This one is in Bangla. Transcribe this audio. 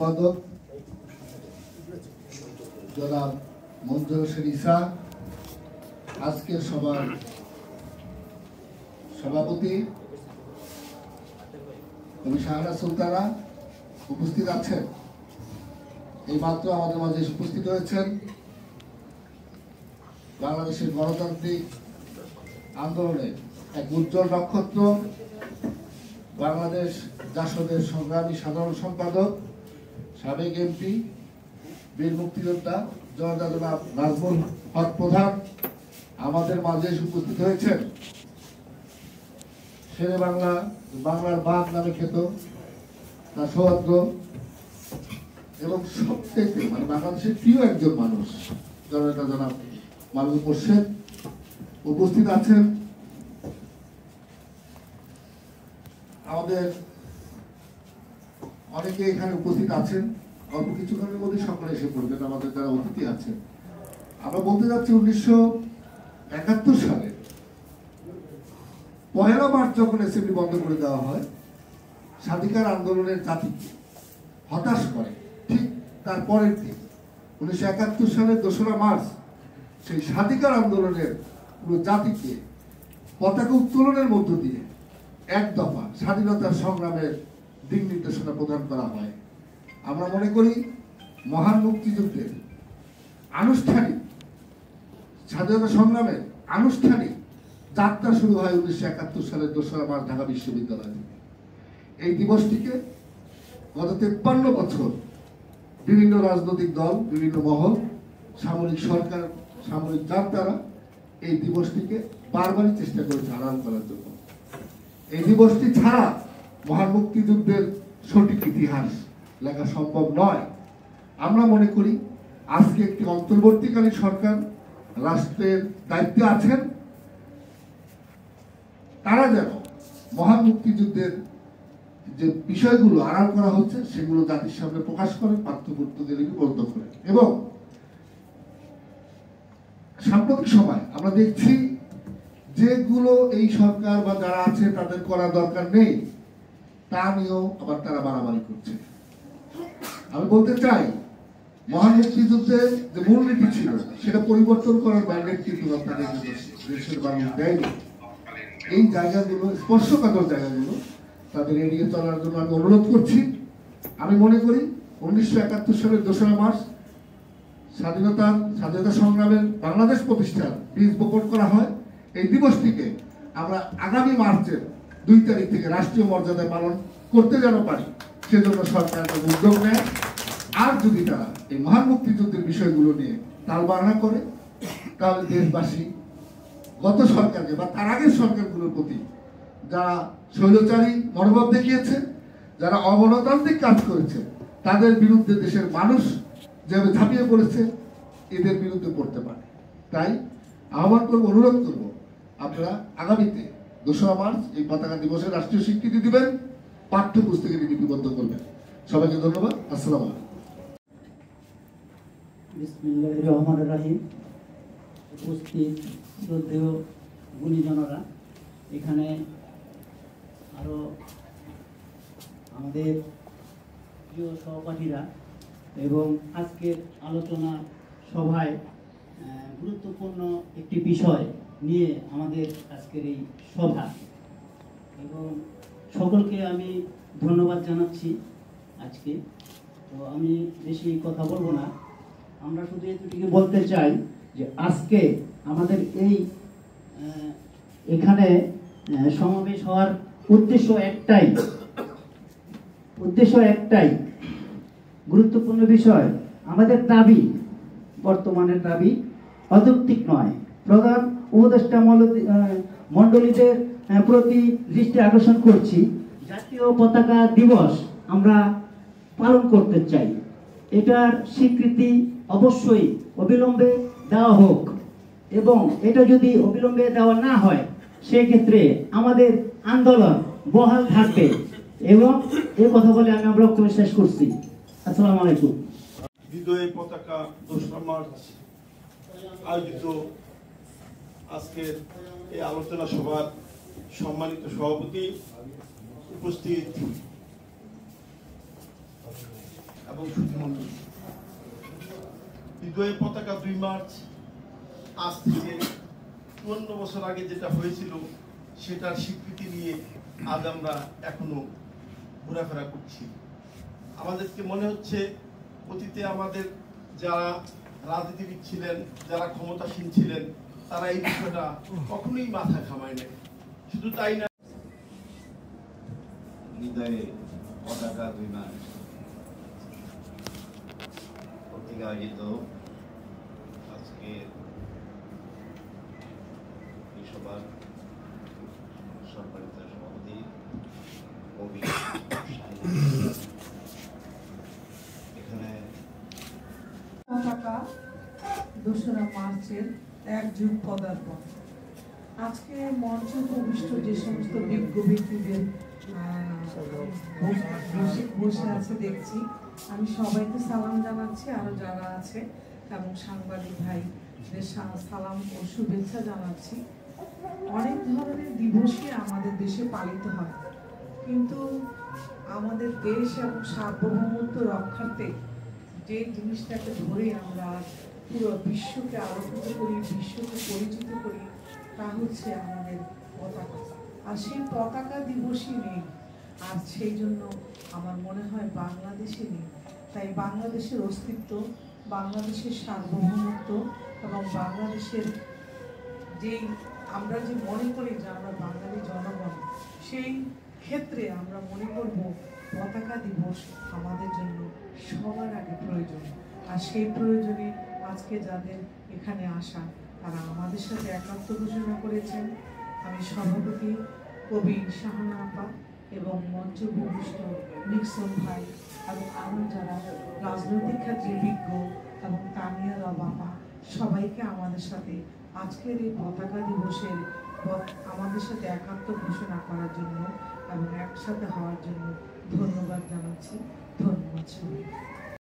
সম্পাদক জনাব মঞ্জুর হোসেন ঈসা, আজকের সভার সভাপতি শাহানা সুলতানা উপস্থিত আছেন। এই মাত্র আমাদের মাঝে উপস্থিত হয়েছেন বাংলাদেশের গণতান্ত্রিক আন্দোলনের এক উজ্জ্বল নক্ষত্র, বাংলাদেশ জাসদের সংগ্রামী সাধারণ সম্পাদক, সাবেক এমপি, বীর মুক্তিযোদ্ধা জনতা নাজমুল হক প্রধান আমাদের মাঝে উপস্থিত হয়েছেন। শেরে বাংলা, বাংলার বাঘ নামে খ্যাত তার সৌহার্দ্য এবং সবথেকে বাংলাদেশের প্রিয় একজন মানুষ জনতা জনাব মাহবুব মোর্শেদ উপস্থিত আছেন। আমাদের অনেকে এখানে উপস্থিত আছেন, অল্প কিছুক্ষণের মধ্যে সকলে এসে পড়বেন আমাদের যারা অতিথি আছেন। আমরা বলতে যাচ্ছি 1971 সালে 1 মার্চ যখন অ্যাসেম্বলি বন্ধ করে দেওয়া হয়, স্বাধিকার আন্দোলনের জাতিকে হতাশ করে। ঠিক তার পরের দিন 1971 সালের 2রা মার্চ সেই স্বাধিকার আন্দোলনের পুরো জাতিকে পতাকা উত্তোলনের মধ্য দিয়ে এক দফা স্বাধীনতার সংগ্রামের দিক নির্দেশনা প্রদান করা হয়। আমরা মনে করি মহান মুক্তিযুদ্ধের আনুষ্ঠানিক স্বাধীনতা সংগ্রামের আনুষ্ঠানিক যাত্রা শুরু হয় 1971 সালের 2রা মার্চ ঢাকা বিশ্ববিদ্যালয় থেকে। এই দিবসটিকে গত 53 বছর বিভিন্ন রাজনৈতিক দল, বিভিন্ন মহল, সামরিক সরকার, সামরিক জান্তারা এই দিবসটিকে বারবারই চেষ্টা করেছে আড়াল করার জন্য। এই দিবসটি ছাড়া মহান মুক্তিযুদ্ধের সঠিক ইতিহাস লেখা সম্ভব নয়। আমরা মনে করি আজকে একটি অন্তর্বর্তীকালীন সরকার রাষ্ট্রের দায়িত্বে আছেন, তারা যেন মহান মুক্তিযুদ্ধের যে বিষয়গুলো আড়াল করা হচ্ছে সেগুলো জাতির সামনে প্রকাশ করে, পাঠ্যপুস্তকে লিপিবদ্ধ করে। এবং সাম্প্রতিক সময় আমরা দেখছি যেগুলো এই সরকার বা যারা আছে তাদের করা দরকার নেই, তা নিয়েও আবার তারা বাড়াবাড়ি করছে। আমি বলতে চাই মহান মুক্তিযুদ্ধের যে মূলনীতি ছিল সেটা পরিবর্তন করার ম্যান্ডেট কিন্তু আপনাদের দেশের মানুষ দেয়নি। এই জায়গাগুলো, স্পর্শকাতর জায়গাগুলো তাদের এড়িয়ে চলার জন্য আমি অনুরোধ করছি। আমি মনে করি 1971 সালের 2রা মার্চ স্বাধীনতা সংগ্রামের বাংলাদেশ প্রতিষ্ঠার বীজ বপন করা হয়। এই দিবসটিকে আমরা আগামী মার্চের 2 তারিখ থেকে রাষ্ট্রীয় মর্যাদায় পালন করতে যেন পারি, সেজন্য সরকার উদ্যোগ নেয়। আর যদি তারা এই মহান মুক্তিযুদ্ধের বিষয়গুলো নিয়ে তালবাহানা করে, তাহলে দেশবাসী গত সরকারকে বা তার আগের সরকারগুলোর প্রতি যারা স্বৈরাচারী মনোভাব দেখিয়েছে, যারা অগণতান্ত্রিক কাজ করেছে, তাদের বিরুদ্ধে দেশের মানুষ যেভাবে ঝাঁপিয়ে পড়েছে, এদের বিরুদ্ধে পড়তে পারে। তাই আহ্বান করবো, অনুরোধ করবো, আপনারা আগামীতে 2রা মার্চ এই পতাকা দিবসের রাষ্ট্রীয় স্বীকৃতি দিবেন, পাঠ্যপুস্তকে লিপিবদ্ধ করবেন। সবাইকে ধন্যবাদ। আসসালামু আলাইকুম। বিসমিল্লাহির রহমানির রহিম। উপস্থিত শ্রদ্ধেয় গুণীজনরা, এখানে আরো আমাদের প্রিয় সহপাঠীরা এবং আজকের আলোচনা সভায় গুরুত্বপূর্ণ একটি বিষয় নিয়ে আমাদের আজকের এই সভা, এবং সকলকে আমি ধন্যবাদ জানাচ্ছি আজকে। তো আমি বেশি কথা বলবো না, আমরা শুধু এটুকু বলতে চাই যে আজকে আমাদের এই এখানে সমাবেশ হওয়ার উদ্দেশ্য একটাই, গুরুত্বপূর্ণ বিষয়। আমাদের দাবি, বর্তমানের দাবি অযৌক্তিক নয়। প্রধান উপদেষ্টা মণ্ডলীদের প্রতি দৃষ্টি আকর্ষণ করছি, জাতীয় পতাকা দিবস আমরা পালন করতে চাই। এটার স্বীকৃতি অবশ্যই অবিলম্বে দেওয়া হোক, এবং এটা যদি অবিলম্বে দেওয়া না হয় সেক্ষেত্রে আমাদের আন্দোলন বহাল থাকবে। এবং এই কথা বলে আমি আমার বক্তব্য শেষ করছি। আসসালামু আলাইকুম। বিজয় পতাকা 2রা মার্চ আয়োজিত আজকের এই আলোচনা সভার সম্মানিত সভাপতি, উপস্থিত এবং সুধীমণ্ডলী, বিজয় পতাকা 2 মার্চ আজ থেকে 54 বছর আগে যেটা হয়েছিল সেটার স্বীকৃতি নিয়ে আজ আমরা এখনো ঘোরাফেরা করছি। আমাদেরকে মনে হচ্ছে অতীতে আমাদের যারা রাজনীতিবিদ ছিলেন, যারা ক্ষমতাসীন ছিলেন, তারা এই বিষয়টা কখনোই মাথা ঘামায় নাই। শুধু তাই না, হৃদয়ে পতাকা 2 মার্চ কর্তৃক আয়োজিত আজকে এই সভার সম্মানিত সভাপতি কবি এখানে পতাকা 2রা মার্চের 1 যুগ পদার্পণ। আজকে মঞ্চ উপবিষ্ট যে সমস্ত বিজ্ঞ ব্যক্তিদের বসে আছে দেখছি, আমি সবাইকে সালাম জানাচ্ছি, আরো যারা আছে এবং সাংবাদিক ভাইদের সালাম ও শুভেচ্ছা জানাচ্ছি। অনেক ধরনের দিবসই আমাদের দেশে পালিত হয়, কিন্তু আমাদের দেশ এবং সার্বভৌমত্ব রক্ষার্থে যে জিনিসটাকে ধরে আমরা পুরো বিশ্বকে আলোকিত করি, বিশ্বকে পরিচিত করি, তা হচ্ছে আমাদের পতাকা। আর সেই পতাকা দিবসই নেই, আর সেই জন্য আমার মনে হয় বাংলাদেশে নেই। তাই বাংলাদেশের অস্তিত্ব, বাংলাদেশের সার্বভৌমত্ব এবং বাংলাদেশের যেই আমরা যে মনে করি যে আমরা বাঙালি জনগণ, সেই ক্ষেত্রে আমরা মনে করব পতাকা দিবস আমাদের জন্য সবার আগে প্রয়োজন। আর সেই প্রয়োজনে আজকে যাদের এখানে আসা, তারা আমাদের সাথে একাত্ম ঘোষণা করেছেন। আমি সভাপতি কবি শাহানা আপা এবং মঞ্চ উপবিষ্ট নিক্সন ভাই এবং আরও যারা রাজনৈতিক ক্ষেত্রে বিজ্ঞ এবং তানিয়া বাবা, সবাইকে আমাদের সাথে আজকের এই পতাকা দিবসের আমাদের সাথে একাত্ম ঘোষণা করার জন্য এবং একসাথে হওয়ার জন্য ধন্যবাদ জানাচ্ছি। ধন্যবাদ সবাই।